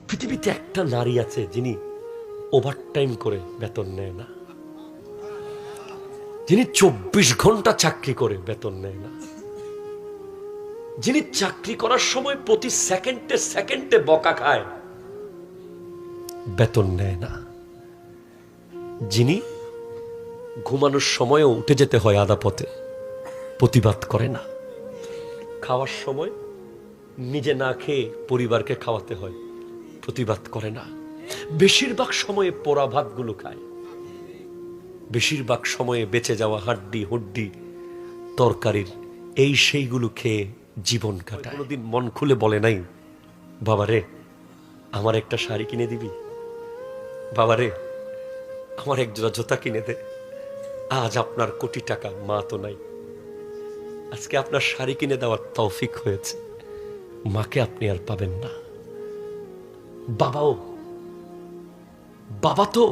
পৃথিবীতে একটা নারী আছে যিনি ওভারটাইম করে বেতন নেয় না, যিনি 24 ঘন্টা চাকরি করে বেতন নেয় না, যিনি চাকরি করার সময় প্রতি সেকেন্ডে সেকেন্ডে বকা খায়, বেতন নেয় না, যিনি ঘুমানোর সময়ও উঠে যেতে হয় আধা পথে, প্রতিবাদ করে না, খাওয়ার সময় নিজে না খেয়ে পরিবারকে খাওয়াতে হয়, প্রতিবাদ করে না, বেশিরভাগ সময়ে পোড়া ভাতগুলো খায়, বেশিরভাগ সময়ে বেঁচে যাওয়া হাড্ডি হুড্ডি তরকারির এই সেইগুলো খেয়ে জীবন কাটায়। কোনোদিন মন খুলে বলে নাই, বাবা রে আমার একটা শাড়ি কিনে দিবি, বাবা রে আমার এক জোড়া জুতা কিনে দে। আজ আপনার কোটি টাকা, মা তো নাই, আজকে আপনার শাড়ি কিনে দেওয়ার তৌফিক হয়েছে, মাকে আপনি আর পাবেন না। বাবাও, বাবা তো